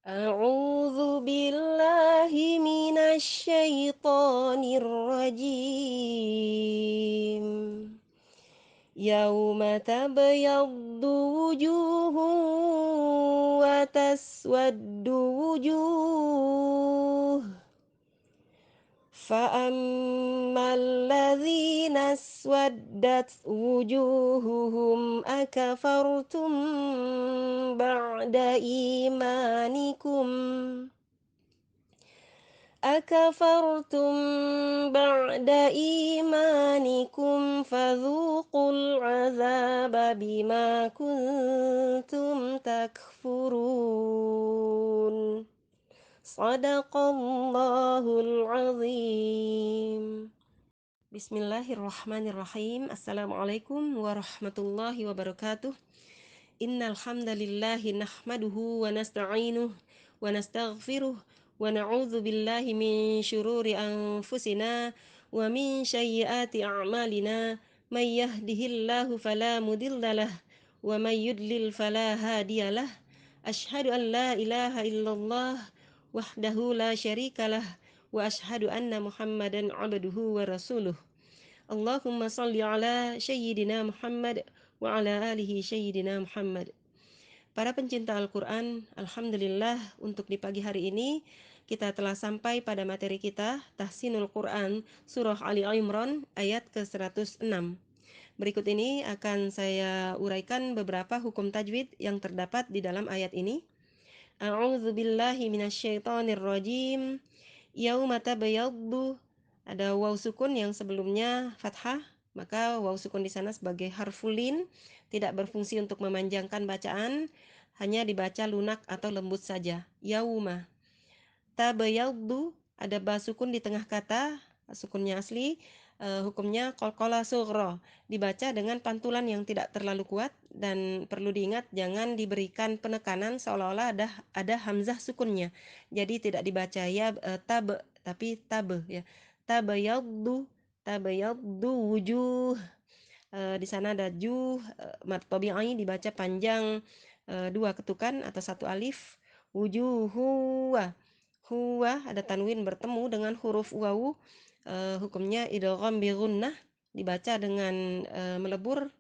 أعوذ بالله من الشيطان الرجيم يوم تبيض وجوه وتسود وجوه فأما الذين اسودت وجوههم أكفرتم بعد إيمانكم فذوقوا العذاب بما كنتم تكفرون صدق الله العظيم. Bismillahirrahmanirrahim. Assalamualaikum warahmatullahi wabarakatuh. Innal hamdalillahi nahmaduhu wa nasta'inuhu wa nastaghfiruh wa na'udzu billahi min syururi anfusina wa min sayyiati a'malina. May yahdihillahu fala mudhillalah wa may yudlil fala hadiyalah. Asyhadu an la ilaha illallah wahdahu la syarikalah wa asyhadu anna Muhammadan 'abduhu wa rasuluh. Allahumma salli ala sayyidina Muhammad wa ala alihi sayyidina Muhammad. Para pencinta Al-Quran, Alhamdulillah untuk di pagi hari ini kita telah sampai pada materi kita Tahsinul Quran Surah Ali Imran ayat ke-106. Berikut ini akan saya uraikan beberapa hukum tajwid yang terdapat di dalam ayat ini. A'udzu billahi minasyaitonir rajim. Yauma tabayyaddu, ada waw sukun yang sebelumnya fathah, maka waw sukun di sana sebagai harful lin, tidak berfungsi untuk memanjangkan bacaan, hanya dibaca lunak atau lembut saja. Yauma tabayyaddu, ada ba sukun di tengah kata, sukunnya asli, hukumnya qalqalah sughra, dibaca dengan pantulan yang tidak terlalu kuat dan perlu diingat jangan diberikan penekanan seolah-olah ada hamzah sukunnya. Jadi tidak dibaca ya tab tapi tab ya. Tabayyaddu, tabayyaddu wujuh. Di sana ada juh, mad tabi'i dibaca panjang, dua ketukan atau satu alif. Wujuhu, huwa ada tanwin bertemu dengan huruf wawu, hukumnya idgham bi gunnah, dibaca dengan melebur,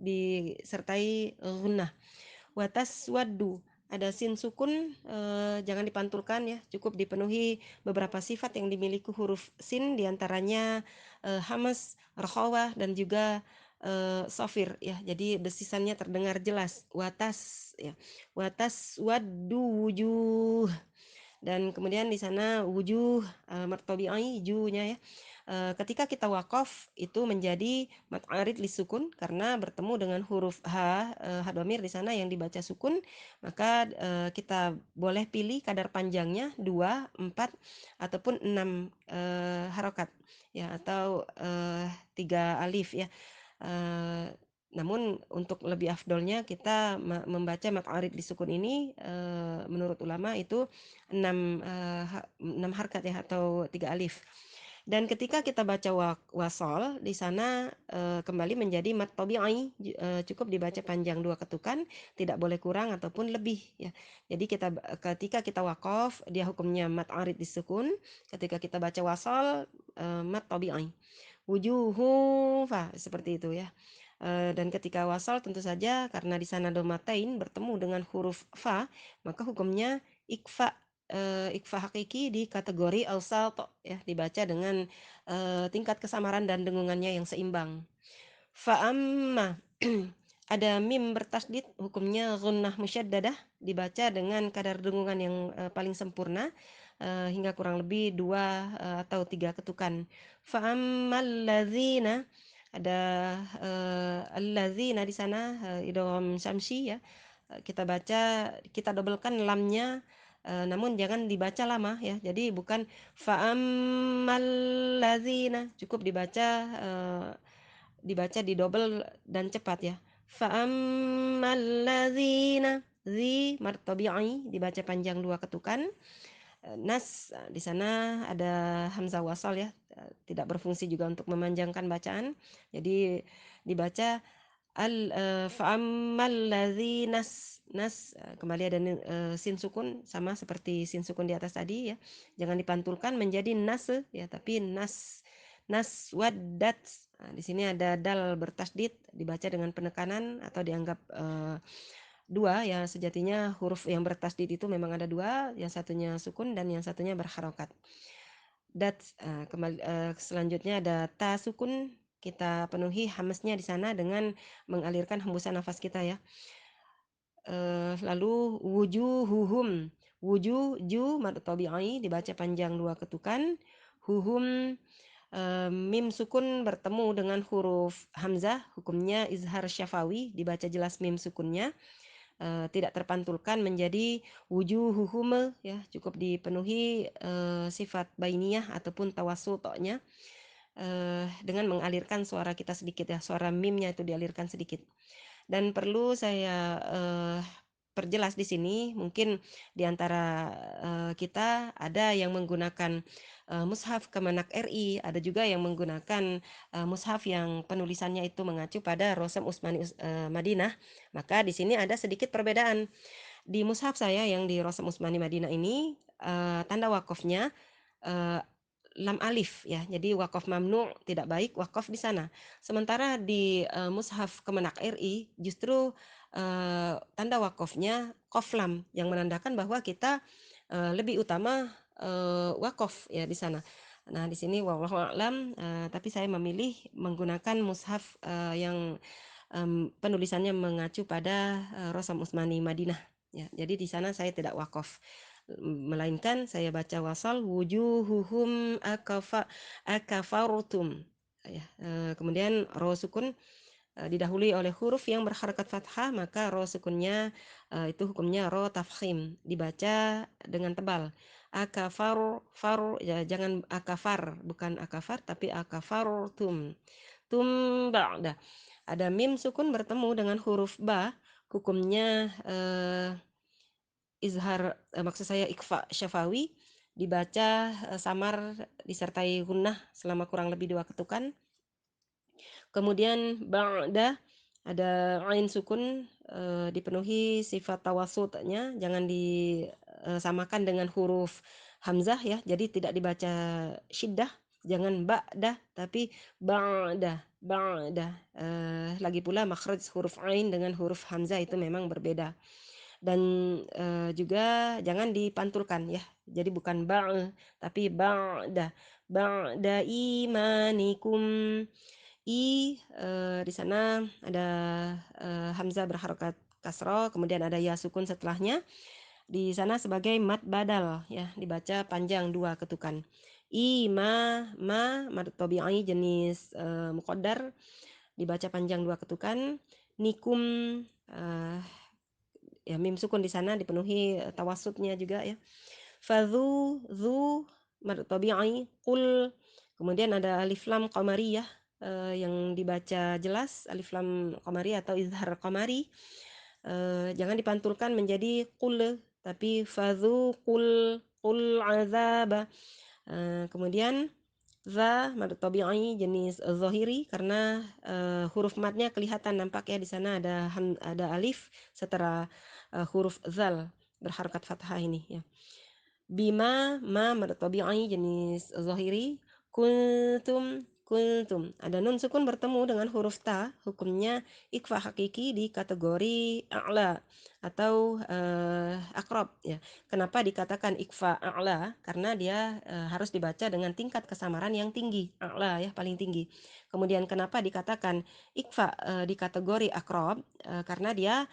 disertai gunnah. Wataswaddu, ada sin sukun, jangan dipantulkan ya, cukup dipenuhi beberapa sifat yang dimiliki huruf sin, diantaranya hamas, rakhawah dan juga sofir ya, jadi desisannya terdengar jelas. Watas ya, watas waddu wujuh, dan kemudian di sana wujuh, martabi'i junya ya. Ketika kita wakaf itu menjadi mad arid lisukun karena bertemu dengan huruf ha, ha dhamir di sana yang dibaca sukun, maka kita boleh pilih kadar panjangnya 2, 4 ataupun 6 harokat ya, atau 3 alif ya. Namun untuk lebih afdolnya kita membaca mad arid lisukun ini, menurut ulama itu 6 harkat ya, atau 3 alif. Dan ketika kita baca wasol di sana kembali menjadi mad tabi'i, cukup dibaca panjang 2 ketukan, tidak boleh kurang ataupun lebih ya. Jadi ketika kita waqaf dia hukumnya mad arid disukun, ketika kita baca wasol mad tabi'i. Wujuhu fa, seperti itu ya. Dan ketika wasal tentu saja karena di sana domatain bertemu dengan huruf fa, maka hukumnya ikfa, ikfa hakiki di kategori awsat ya, dibaca dengan tingkat kesamaran dan dengungannya yang seimbang. Fa amma ada mim bertasdid, hukumnya gunnah musyaddadah, dibaca dengan kadar dengungan yang paling sempurna, hingga kurang lebih 2 atau 3 ketukan. Fa ammal ladzina, ada alladzina di sana idgham syamsi ya. Kita baca, kita dobelkan lamnya, namun jangan dibaca lama ya. Jadi bukan fa ammal ladzina, cukup dibaca didobel dan cepat ya. Fa ammal ladzina, zi martabi'i dibaca panjang 2 ketukan. Nas di sana ada hamzah wasal ya, tidak berfungsi juga untuk memanjangkan bacaan. Jadi dibaca fa'ammal nas kembali ada sin sukun sama seperti sin sukun di atas tadi ya. Jangan dipantulkan menjadi nas ya, tapi nas waddat. Nah, di sini ada dal bertasdid dibaca dengan penekanan atau dianggap dua ya, sejatinya huruf yang bertasdid itu memang ada dua, yang satunya sukun dan yang satunya berharokat. Kembali selanjutnya ada ta sukun, kita penuhi hamesnya di sana dengan mengalirkan hembusan nafas kita ya. Lalu wujuhuhum, ju mad tabi'i dibaca panjang dua ketukan, huhum mim sukun bertemu dengan huruf hamzah, hukumnya izhar syafawi, dibaca jelas mim sukunnya. Tidak terpantulkan menjadi wujuhuhum ya, cukup dipenuhi sifat bainiyah ataupun tawasutnya dengan mengalirkan suara kita sedikit ya, suara mimnya itu dialirkan sedikit. Dan perlu saya perjelas di sini, mungkin di antara kita ada yang menggunakan mushaf Kemenak RI, ada juga yang menggunakan mushaf yang penulisannya itu mengacu pada Rosem Usmani Madinah. Maka di sini ada sedikit perbedaan. Di mushaf saya yang di Rosem Usmani Madinah ini tanda wakofnya lam alif ya. Jadi wakaf mamnu tidak baik wakaf di sana. Sementara di mushaf Kemenak RI justru tanda wakofnya qaf lam yang menandakan bahwa kita lebih utama wakaf ya di sana. Nah, di sini wallahu a'lam, tapi saya memilih menggunakan mushaf yang penulisannya mengacu pada Rosam Usmani Madinah ya. Jadi di sana saya tidak wakaf, melainkan saya baca wasal wujuhuhum akafartum ya. Kemudian ro sukun didahului oleh huruf yang berharakat fathah, maka ro sukunnya itu hukumnya ro tafkhim, dibaca dengan tebal. Ya, jangan akafar, bukan akafar tapi akafartum. Tum ba'da. Ada mim sukun bertemu dengan huruf ba, hukumnya izhar, maksud saya ikfa syafawi, dibaca samar disertai gunnah selama kurang lebih dua ketukan. Kemudian ba'da ada ain sukun dipenuhi sifat tawasutnya, jangan disamakan dengan huruf hamzah ya, jadi tidak dibaca syiddah, jangan ba'dah tapi ba'da. Lagi pula makhraj huruf ain dengan huruf hamzah itu memang berbeda. Dan juga jangan dipantulkan ya, jadi bukan tapi ba'da imanikum. Di sana ada hamzah berharokat kasroh, kemudian ada ya sukun setelahnya. Di sana sebagai mad badal ya, dibaca panjang dua ketukan. Mad tabi'i jenis muqaddar, dibaca panjang dua ketukan. Nikum ya, mim sukun di sana dipenuhi tawasutnya juga ya. Zu mad tabi'i qul. Kemudian ada alif lam qamariyah yang dibaca jelas, alif lam qamari atau izhar qamari. Jangan dipantulkan menjadi qul, tapi qul azaba. Kemudian za mad tabi'i jenis zahiri, karena huruf madnya kelihatan nampak ya, di sana ada alif setelah huruf zal berharakat fathah ini ya. Bima mad tabi'i jenis zahiri. Kuntum ada nun sukun bertemu dengan huruf ta, hukumnya ikfa hakiki di kategori a'la atau akrob ya. Kenapa dikatakan ikfa a'la? Karena dia harus dibaca dengan tingkat kesamaran yang tinggi, a'la ya, paling tinggi. Kemudian kenapa dikatakan ikfa di kategori akrob? Karena dia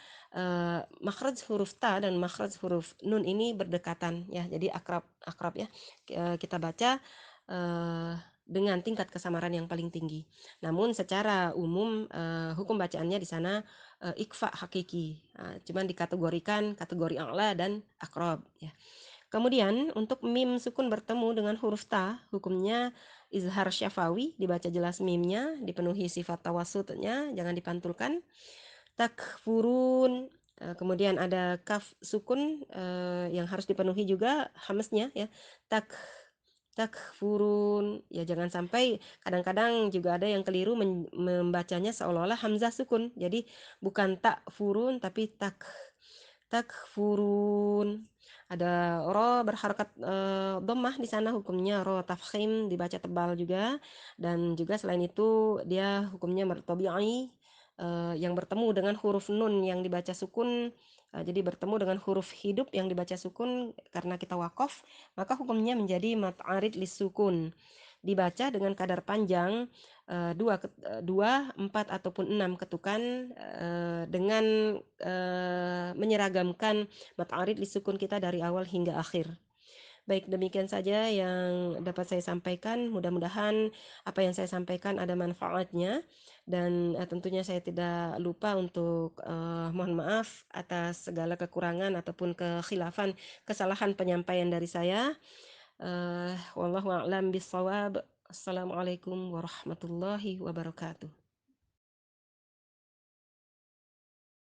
makhraj huruf ta dan makhraj huruf nun ini berdekatan ya, jadi akrab ya. Kita baca dengan tingkat kesamaran yang paling tinggi. Namun secara umum hukum bacaannya di sana ikfa hakiki, cuman dikategorikan kategori a'la dan akrob ya. Kemudian untuk mim sukun bertemu dengan huruf ta, hukumnya izhar syafawi, dibaca jelas mimnya, dipenuhi sifat tawasutnya, jangan dipantulkan. Takfurun, kemudian ada kaf sukun yang harus dipenuhi juga hamesnya ya. takfurun. Ya jangan sampai kadang-kadang juga ada yang keliru membacanya seolah-olah hamzah sukun. Jadi bukan takfurun tapi takfurun. Ada ro berharokat dhammah di sana, hukumnya ro tafkhim, dibaca tebal juga. Dan juga selain itu dia hukumnya tabi'i, yang bertemu dengan huruf nun yang dibaca sukun. Jadi bertemu dengan huruf hidup yang dibaca sukun karena kita wakaf, maka hukumnya menjadi mat arid lisukun. Dibaca dengan kadar panjang 2, 4 ataupun 6 ketukan, dengan menyeragamkan mat arid lisukun kita dari awal hingga akhir. Baik, demikian saja yang dapat saya sampaikan. Mudah-mudahan apa yang saya sampaikan ada manfaatnya, dan tentunya saya tidak lupa untuk mohon maaf atas segala kekurangan ataupun kekhilafan, kesalahan penyampaian dari saya. Wallahu a'lam bishawab. Assalamualaikum warahmatullahi wabarakatuh.